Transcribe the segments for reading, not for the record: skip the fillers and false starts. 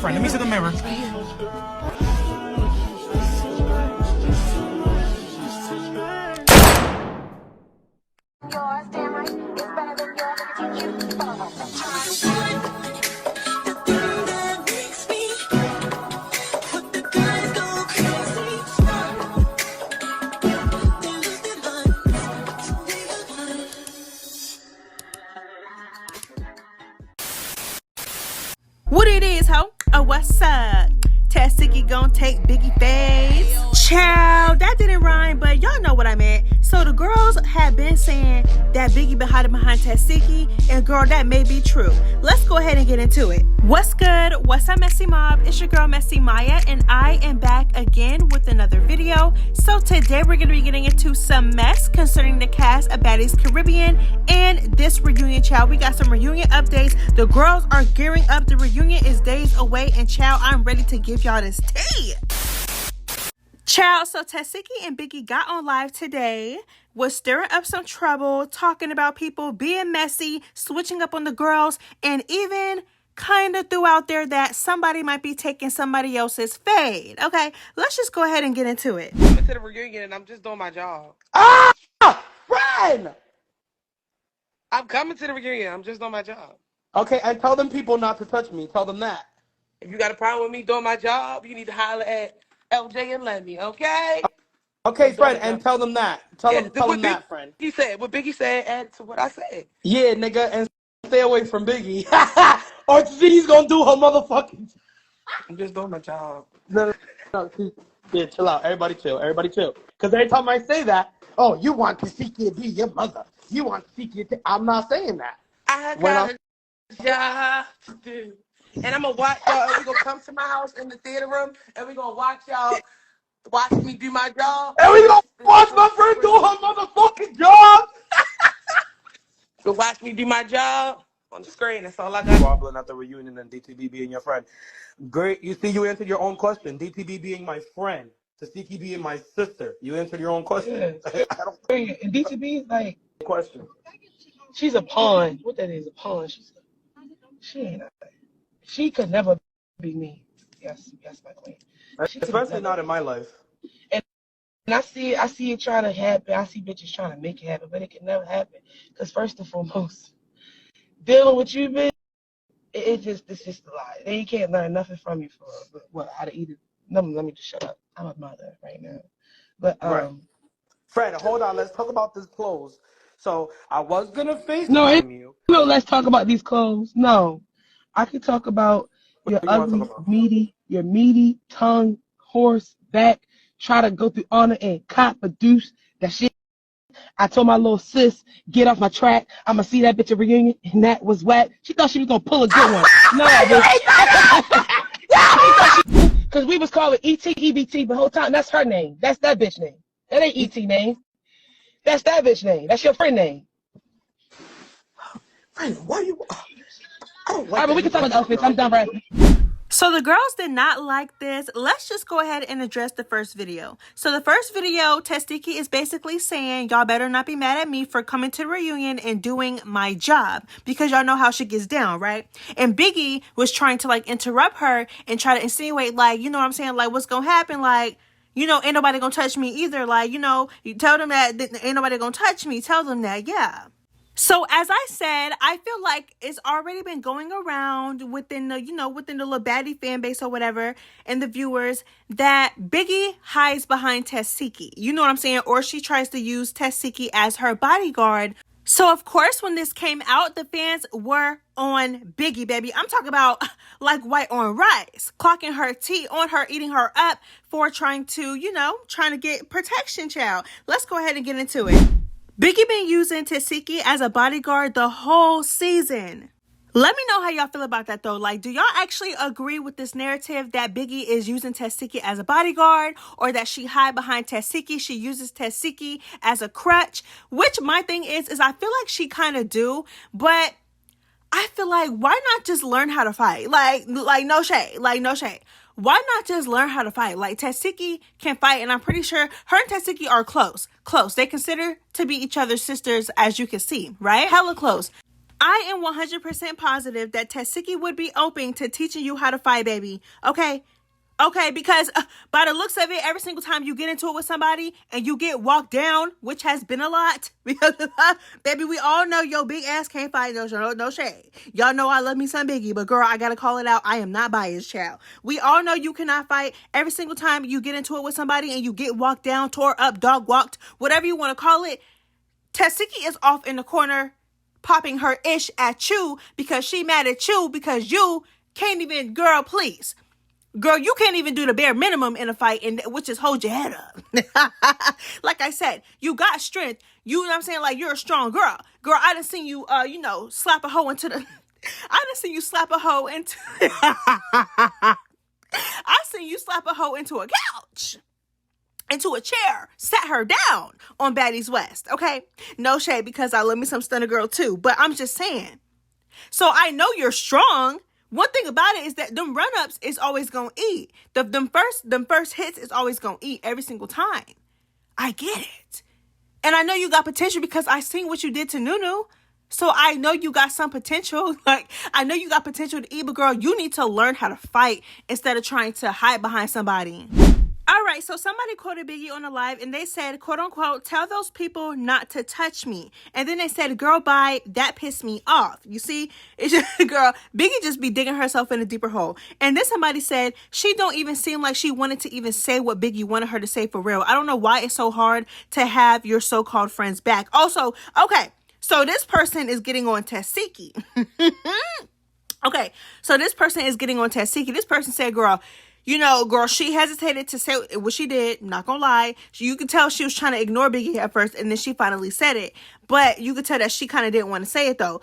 friend. Let me see the mirror. What it is, ho? Oh, what's up? Tesehki gon' take Biggie face. Child, that didn't rhyme, but y'all know what I meant. So the girls have been saying that Biggie been hiding behind Tesehki, and girl, that may be true. Let's go ahead and get into it. What's good? What's up, Messy Mob? It's your girl, MessyMya, and I am back again with another video. So today we're gonna be getting into some mess concerning the cast of Baddies Caribbean and this reunion, child. We got some reunion updates. The girls are gearing up. The reunion is days away, and child, I'm ready to give y'all this tea. Child, so Tesehki and Biggie got on live today, was stirring up some trouble, talking about people being messy, switching up on the girls, and even kind of threw out there that somebody might be taking somebody else's fade. Okay, let's just go ahead and get into it. I'm coming to the reunion and I'm just doing my job. Run! I'm coming to the reunion. I'm just doing my job. Okay, and tell them people not to touch me. Tell them that. If you got a problem with me doing my job, you need to holler at LJ and Lemmy, okay? Okay, friend, and tell them that. Tell them that, friend. He said, what Biggie said, add to what I said. Yeah, nigga, and stay away from Biggie. Or she's gonna do her motherfucking. I'm just doing my job. No. Yeah, chill out. Everybody chill. Because every time I say that, oh, you want Tesehki to be your mother. You want Tesehki to. I'm not saying that. I got a job to do. And I'm going to watch y'all. We're going to come to my house in the theater room, and we're going to watch y'all watch me do my job. And we gonna watch my friend do her motherfucking job. So watch me do my job on the screen. That's all I got. Wobbling at the reunion and DTB being your friend. Great. You see, you answered your own question. DTB being my friend. Tesehki being my sister. You answered your own question. Yeah. And DTB is like Question. she's a pawn. What that is, a pawn. She ain't a, she could never be me. Yes, my queen. Especially not in my life. And I see it trying to happen. I see bitches trying to make it happen, but it can never happen. Because first and foremost, dealing with you, bitch, it's just a lie. And you can't learn nothing from you for how to eat it. Let me just shut up. I'm a mother right now. But right. Fred, hold on. Let's talk about this clothes. So I was gonna FaceTime you. No, let's talk about these clothes. No, I could talk about your ugly, meaty tongue, horse back. Try to go through honor and cop a deuce. That shit. I told my little sis, get off my track. I'ma see that bitch at reunion, and that was whack. She thought she was gonna pull a good one. No, bitch. Because we was calling EBT the whole time. That's her name. That's that bitch name. That ain't ET name. That's that bitch name. That's your friend name. Friend, why you? I don't like. All right, but we can talk about the outfits. I'm done rapping. So the girls did not like this. Let's just go ahead and address the first video. So the first video, Tesehki is basically saying, y'all better not be mad at me for coming to the reunion and doing my job. Because y'all know how she gets down, right? And Biggie was trying to like interrupt her and try to insinuate like, you know what I'm saying? Like, what's gonna happen? Like, you know, ain't nobody gonna touch me either. Like, you know, you tell them that ain't nobody gonna touch me. Tell them that, yeah. So as I said, I feel like it's already been going around within the, within the little baddie fan base or whatever, and the viewers, that Biggie hides behind Tesehki. You know what I'm saying? Or she tries to use Tesehki as her bodyguard. So of course, when this came out, the fans were on Biggie, baby. I'm talking about like white on rice, clocking her tea on her, eating her up for trying to, trying to get protection, child. Let's go ahead and get into it. Biggie been using Tesehki as a bodyguard the whole season. Let me know how y'all feel about that though. Like, do y'all actually agree with this narrative that Biggie is using Tesehki as a bodyguard, or that she hide behind Tesehki? She uses Tesehki as a crutch, which my thing is I feel like she kind of do, but I feel like, why not just learn how to fight? Like no shade, Why not just learn how to fight? Like, Tesehki can fight, and I'm pretty sure her and Tesehki are close. They consider to be each other's sisters, as you can see, right? Hella close. I am 100% positive that Tesehki would be open to teaching you how to fight, baby. Okay? Okay, because by the looks of it, every single time you get into it with somebody and you get walked down, which has been a lot, because baby, we all know your big ass can't fight. No shade. Y'all know I love me some Biggie, but girl, I gotta call it out. I am not biased, child. We all know you cannot fight. Every single time you get into it with somebody and you get walked down, tore up, dog walked, whatever you want to call it, Tesehki is off in the corner popping her ish at you because she mad at you because you can't even, girl, please. Girl, you can't even do the bare minimum in a fight, and which is hold your head up. Like I said, you got strength. You know what I'm saying? Like, you're a strong girl. Girl, I done seen you, slap a hoe into the... I done seen you slap a hoe into... I seen you slap a hoe into a couch. Into a chair, sat her down on Baddies West, okay? No shade, because I love me some stunner girl too, but I'm just saying. So I know you're strong. One thing about it is that them run-ups is always gonna eat. Them first hits is always gonna eat every single time. I get it. And I know you got potential because I seen what you did to Nunu. So I know you got some potential. Like, I know you got potential to eat, but girl, you need to learn how to fight instead of trying to hide behind somebody. All right, so somebody quoted Biggie on a live and they said, quote unquote, tell those people not to touch me. And then they said, girl, bye, that pissed me off. You see, it's just, girl, Biggie just be digging herself in a deeper hole. And then somebody said, she don't even seem like she wanted to even say what Biggie wanted her to say for real. I don't know why it's so hard to have your so-called friends back. Also, okay, so this person is getting on Tesehki. Okay, so this person is getting on Tesehki. This person said, girl, she hesitated to say what she did. Not gonna lie. You could tell she was trying to ignore Biggie at first, and then she finally said it. But you could tell that she kind of didn't want to say it, though.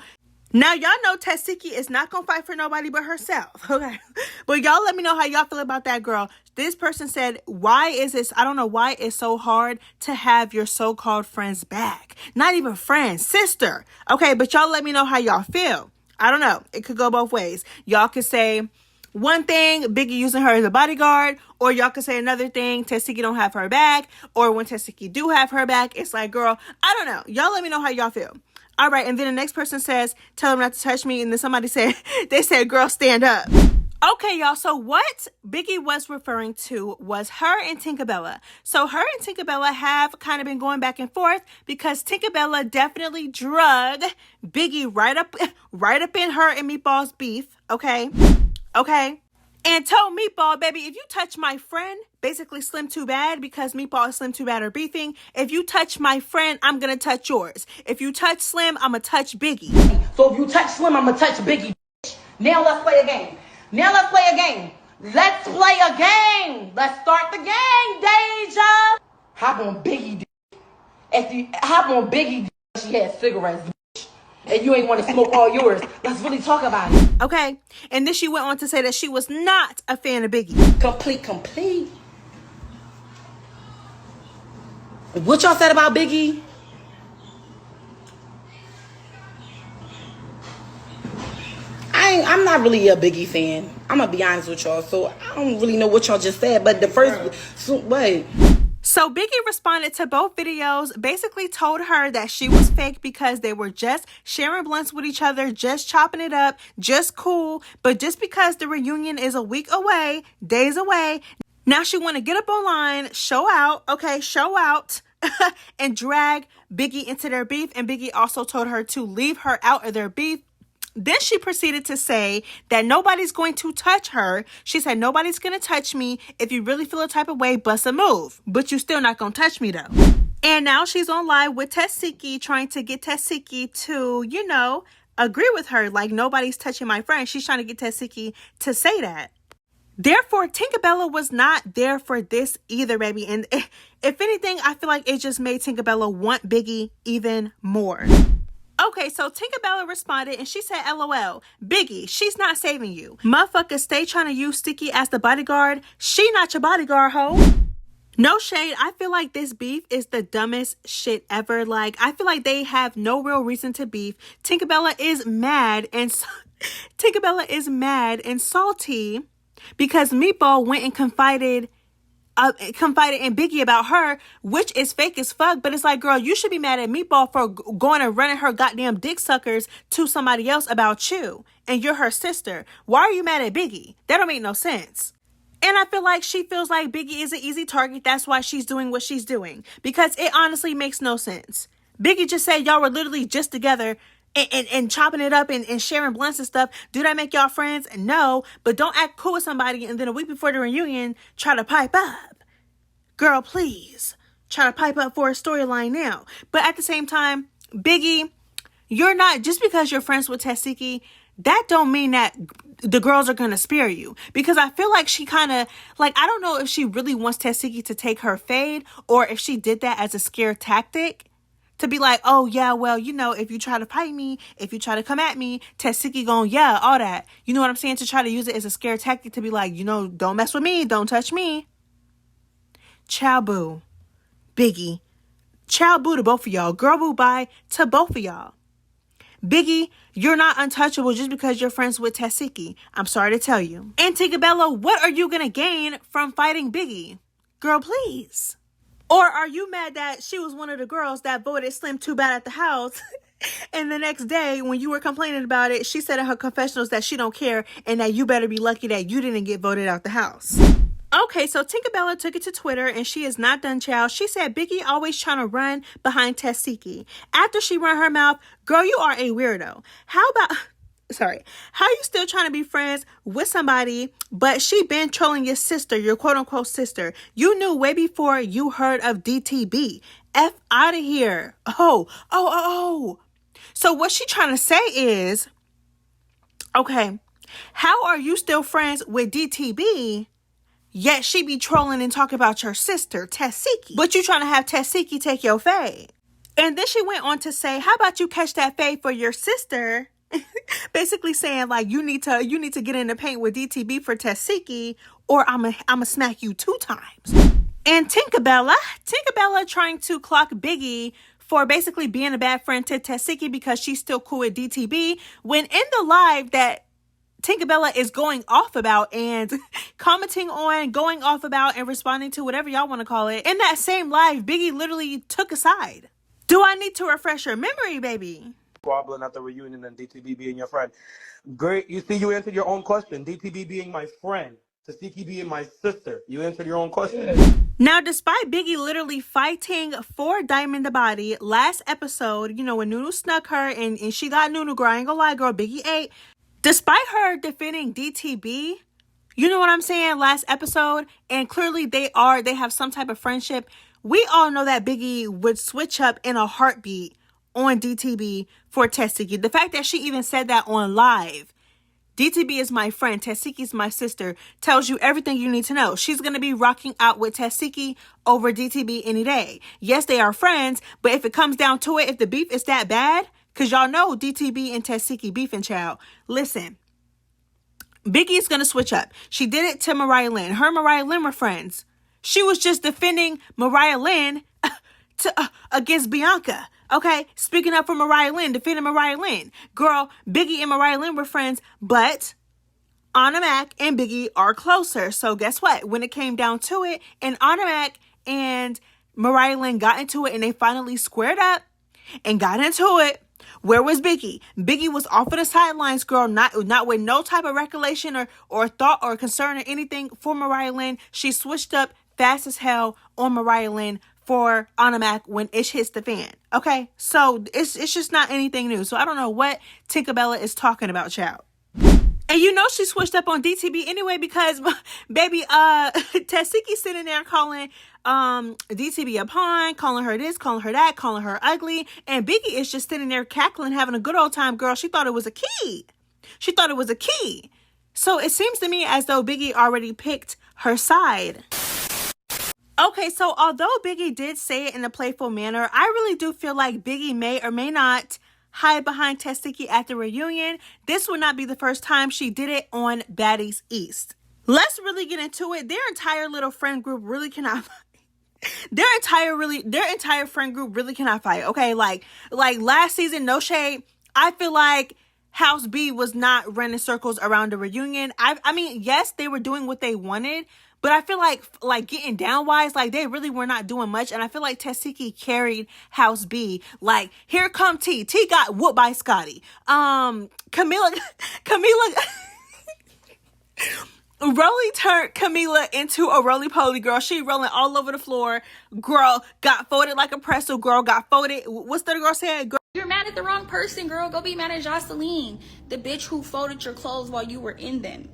Now, y'all know Tesehki is not gonna fight for nobody but herself, okay? But y'all let me know how y'all feel about that, girl. This person said, I don't know why it's so hard to have your so-called friends back. Not even friends, sister. Okay, but y'all let me know how y'all feel. I don't know. It could go both ways. Y'all could say... one thing, Biggie using her as a bodyguard, or y'all could say another thing, Tesehki don't have her back, or when Tesehki do have her back, it's like, girl, I don't know. Y'all let me know how y'all feel. All right, and then the next person says, tell them not to touch me, and then somebody said, they said, girl, stand up. Okay, y'all, so what Biggie was referring to was her and Tinka Bella. So her and Tinka Bella have kind of been going back and forth because Tinka Bella definitely drug Biggie right up in her and Meatball's beef, okay? Okay, and told Meatball, baby, if you touch my friend, basically Slim Too Bad, because Meatball and Slim Too Bad are beefing. If you touch my friend, I'm going to touch yours. If you touch Slim, I'm going to touch Biggie. So if you touch Slim, I'm going to touch Biggie. Now let's play a game. Let's play a game. Let's start the game, Deja. Hop on Biggie. Hop on Biggie. She had cigarettes. And you ain't want to smoke all yours. Let's really talk about it. Okay. And then she went on to say that she was not a fan of Biggie. Complete. What y'all said about Biggie? I'm not really a Biggie fan. I'm going to be honest with y'all. So I don't really know what y'all just said. But the first... So Biggie responded to both videos, basically told her that she was fake because they were just sharing blunts with each other, just chopping it up, just cool. But just because the reunion is a week away, days away, now she want to get up online, show out, and drag Biggie into their beef. And Biggie also told her to leave her out of their beef. Then she proceeded to say that nobody's going to touch her. She said, nobody's going to touch me. If you really feel a type of way, bust a move. But you still not going to touch me, though. And now she's on live with Tesehki, trying to get Tesehki to, agree with her. Like, nobody's touching my friend. She's trying to get Tesehki to say that. Therefore, Tinka Bella was not there for this either, baby. And if anything, I feel like it just made Tinka Bella want Biggie even more. Okay, so Tinka Bella responded and she said, LOL, Biggie, she's not saving you. Motherfuckers stay trying to use Sticky as the bodyguard. She not your bodyguard, ho. No shade. I feel like this beef is the dumbest shit ever. Like, I feel like they have no real reason to beef. Tinka Bella is mad and salty because Meatball went and confided confided in Biggie about her, which is fake as fuck. But it's like, girl, you should be mad at Meatball for going and running her goddamn dick suckers to somebody else about you. And you're her sister. Why are you mad at Biggie? That don't make no sense. And I feel like she feels like Biggie is an easy target. That's why she's doing what she's doing. Because it honestly makes no sense. Biggie just said y'all were literally just together and chopping it up and sharing blunts and stuff. Do that make y'all friends? No. But don't act cool with somebody and then a week before the reunion try to pipe up. Girl, please. Try to pipe up for a storyline now. But at the same time, Biggie, you're not, just because you're friends with Tesehki, that don't mean that the girls are going to spare you. Because I feel like she kind of, like, I don't know if she really wants Tesehki to take her fade or if she did that as a scare tactic. To be like, oh, yeah, well, you know, if you try to fight me, if you try to come at me, Tesehki going, yeah, all that. You know what I'm saying? To try to use it as a scare tactic to be like, you know, don't mess with me. Don't touch me. Ciao, boo. Biggie. Ciao, boo to both of y'all. Girl, boo, bye to both of y'all. Biggie, you're not untouchable just because you're friends with Tesehki. I'm sorry to tell you. And Tinka Bella, what are you going to gain from fighting Biggie? Girl, please. Or are you mad that she was one of the girls that voted Slim too bad at the house? And the next day, when you were complaining about it, she said in her confessionals that she don't care and that you better be lucky that you didn't get voted out the house. Okay, so Tinka Bella took it to Twitter and she is not done, child. She said Biggie always trying to run behind Tesehki. After she run her mouth, girl, you are a weirdo. How you still trying to be friends with somebody, but she been trolling your sister, your quote unquote sister. You knew way before you heard of DTB. F out of here. Oh. So what she trying to say is, okay, how are you still friends with DTB? Yet she be trolling and talking about your sister, Tesehki. But you trying to have Tesehki take your fade. And then she went on to say, how about you catch that fade for your sister? Basically saying like, you need to get in the paint with DTB for Tesehki or I'ma smack you 2 times. And Tinka Bella trying to clock Biggie for basically being a bad friend to Tesehki because she's still cool with DTB. When in the live that Tinka Bella is going off about and commenting on, going off about and responding to whatever y'all want to call it. In that same live, Biggie literally took a side. Do I need to refresh your memory, baby? Squabbling at the reunion and DTB being your friend. Great. You see, you answered your own question. DTB being my friend. Tesehki being my sister. You answered your own question. Now, despite Biggie literally fighting for Diamondthebody last episode, you know, when Nunu snuck her and she got Nunu, girl, I ain't gonna lie, girl, Biggie ate. Despite her defending DTB, you know what I'm saying, last episode, and clearly they have some type of friendship. We all know that Biggie would switch up in a heartbeat on DTB for Tesehki. The fact that she even said that on live, DTB is my friend, Tesehki is my sister, tells you everything you need to know. She's going to be rocking out with Tesehki over DTB any day. Yes, they are friends, but if it comes down to it, if the beef is that bad, because y'all know DTB and Tesehki beefing, child. Listen, Biggie is going to switch up. She did it to Mariah Lynn. Her and Mariah Lynn were friends. She was just defending Mariah Lynn against Bianca. Okay, speaking up for Mariah Lynn, defending Mariah Lynn. Girl, Biggie and Mariah Lynn were friends, but Anna Mac and Biggie are closer. So guess what? When it came down to it, and Anna Mac and Mariah Lynn got into it and they finally squared up and got into it, where was Biggie? Biggie was off of the sidelines, girl, not with no type of recollection or thought or concern or anything for Mariah Lynn. She switched up fast as hell on Mariah Lynn for Anna Mac when it hits the fan. Okay, so it's just not anything new. So I don't know what Tinka Bella is talking about, child. And you know she switched up on DTB anyway because baby Tesehki sitting there calling DTB a pawn, calling her this, calling her that, calling her ugly, and Biggie is just sitting there cackling, having a good old time. Girl, she thought it was a key. She thought it was a key. So it seems to me as though Biggie already picked her side. Okay, so although Biggie did say it in a playful manner, I really do feel like Biggie may or may not hide behind Tesehki at the reunion. This would not be the first time she did it on Baddies East. Let's really get into it. Their entire little friend group really cannot fight. Their entire friend group really cannot fight. Okay, like last season, no shade. I feel like House B was not running circles around the reunion. I mean, yes, they were doing what they wanted, but I feel like getting down wise, like they really were not doing much. And I feel like Tesehki carried House B. Like, here come T. T got whooped by Scotty. Camila Rolly turned Camila into a roly-poly girl. She rolling all over the floor. Girl got folded like a pretzel. Girl got folded. What's the girl said? Girl, you're mad at the wrong person, girl. Go be mad at Jocelyn, the bitch who folded your clothes while you were in them.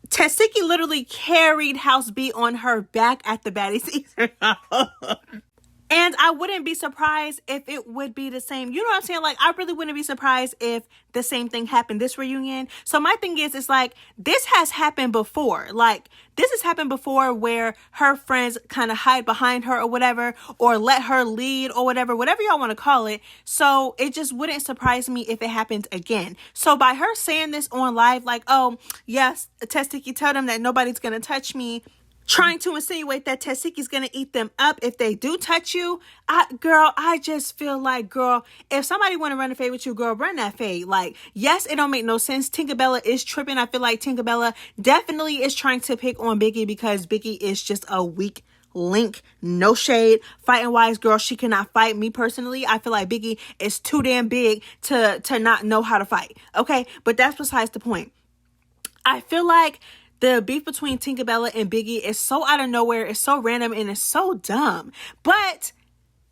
Tesehki literally carried House B on her back at the baddie season. And I wouldn't be surprised if it would be the same. You know what I'm saying? Like, I really wouldn't be surprised if the same thing happened this reunion. So my thing is, it's like, this has happened before. Like, this has happened before where her friends kind of hide behind her or whatever, or let her lead or whatever y'all want to call it. So it just wouldn't surprise me if it happens again. So by her saying this on live, like, oh, yes, Tesehki, tell them that nobody's going to touch me, trying to insinuate that Tesehki's gonna eat them up if they do touch you. Girl, I just feel like, girl, if somebody want to run a fade with you, girl, run that fade. Like, yes, it don't make no sense. Tinka Bella is tripping. I feel like Tinka Bella definitely is trying to pick on Biggie because Biggie is just a weak link. No shade. Fighting wise, girl, she cannot fight. Me personally, I feel like Biggie is too damn big to not know how to fight. Okay, but that's besides the point. I feel like the beef between Tinka Bella and Biggie is so out of nowhere, it's so random, and it's so dumb. But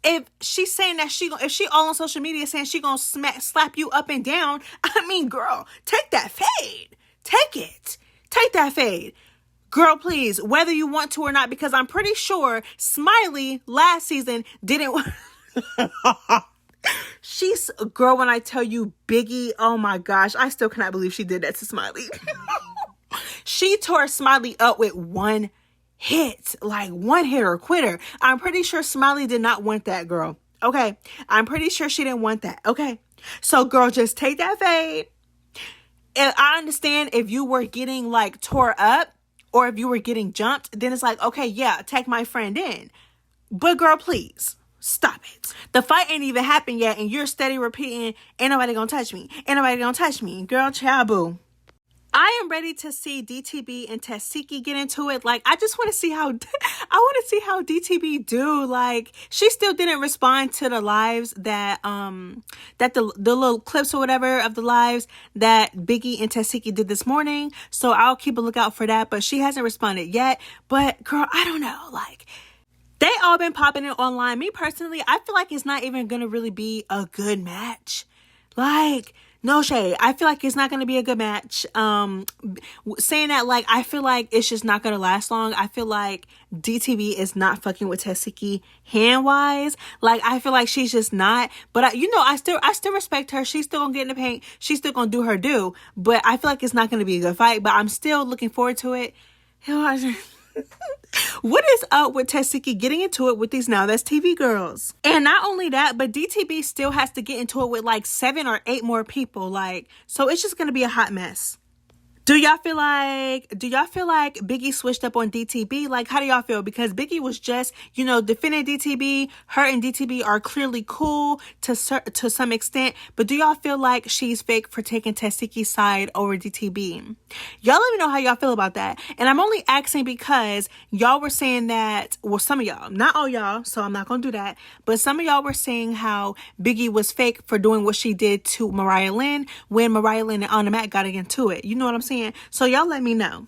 if she's saying that if she all on social media saying she gonna slap you up and down, I mean, girl, take that fade. Take it. Take that fade. Girl, please, whether you want to or not, because I'm pretty sure Smiley last season didn't. Girl, when I tell you Biggie, oh my gosh, I still cannot believe she did that to Smiley. She tore Smiley up with one hit, like one hitter quitter. I'm pretty sure Smiley did not want that, girl. Okay. I'm pretty sure she didn't want that. Okay. So, girl, just take that fade. And I understand if you were getting like tore up or if you were getting jumped, then it's like, okay, yeah, take my friend in. But girl, please stop it. The fight ain't even happened yet, and you're steady repeating, ain't nobody gonna touch me. Ain't nobody gonna touch me. Girl, ciao, boo. I am ready to see DTB and Tesehki get into it. Like, I just want to see how DTB do. Like, she still didn't respond to the lives that the little clips or whatever of the lives that Biggie and Tesehki did this morning. So I'll keep a lookout for that. But she hasn't responded yet. But girl, I don't know. Like, they all been popping it online. Me personally, I feel like it's not even gonna really be a good match. Like, no shade. I feel like it's not going to be a good match. Saying that, like, I feel like it's just not going to last long. I feel like DTB is not fucking with Tesehki hand-wise. Like, I feel like she's just not. But, I still respect her. She's still going to get in the paint. She's still going to do her due. But I feel like it's not going to be a good fight. But I'm still looking forward to it. What is up with Tesehki getting into it with these Now That's TV girls? And not only that, but DTB still has to get into it with like 7 or 8 more people. Like, so it's just gonna be a hot mess. Do y'all feel like Biggie switched up on DTB? Like, how do y'all feel? Because Biggie was just, defending DTB. Her and DTB are clearly cool to some extent. But do y'all feel like she's fake for taking Tesehki's side over DTB? Y'all let me know how y'all feel about that. And I'm only asking because y'all were saying that, well, some of y'all, not all y'all, so I'm not going to do that. But some of y'all were saying how Biggie was fake for doing what she did to Mariah Lynn when Mariah Lynn and Anna Mac got into it. You know what I'm saying? So y'all let me know.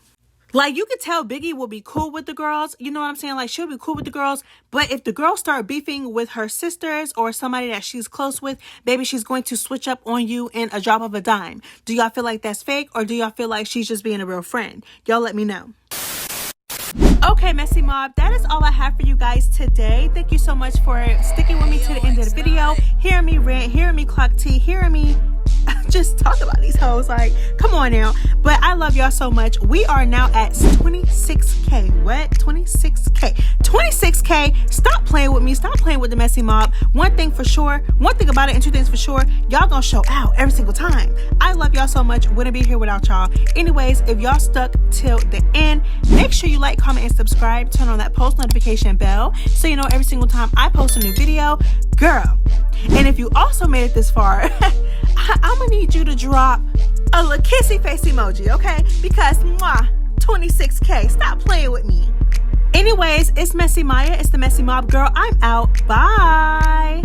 Like, you could tell Biggie will be cool with the girls. You know what I'm saying? Like, she'll be cool with the girls. But if the girls start beefing with her sisters or somebody that she's close with, baby, she's going to switch up on you in a drop of a dime. Do y'all feel like that's fake, or do y'all feel like she's just being a real friend? Y'all let me know. Okay, Messy Mob, that is all I have for you guys today. Thank you so much for sticking with me to the end of the video, hearing me rant, hearing me clock tea, hearing me just talk about these hoes. Like, come on now. But I love y'all so much. We are now at 26K. What? 26K. 26K. Stop playing with me. Stop playing with the Messy Mob. One thing about it, and 2 things for sure, y'all gonna show out every single time. I love y'all so much. Wouldn't be here without y'all. Anyways, if y'all stuck till the end, make sure you like, comment, and subscribe. Turn on that post notification bell so you know every single time I post a new video. Girl. And if you also made it this far, I'm gonna need you to drop a little kissy face emoji, okay? Because, 26K, stop playing with me. Anyways, it's MessyMya, it's the Messy Mob Girl. I'm out. Bye.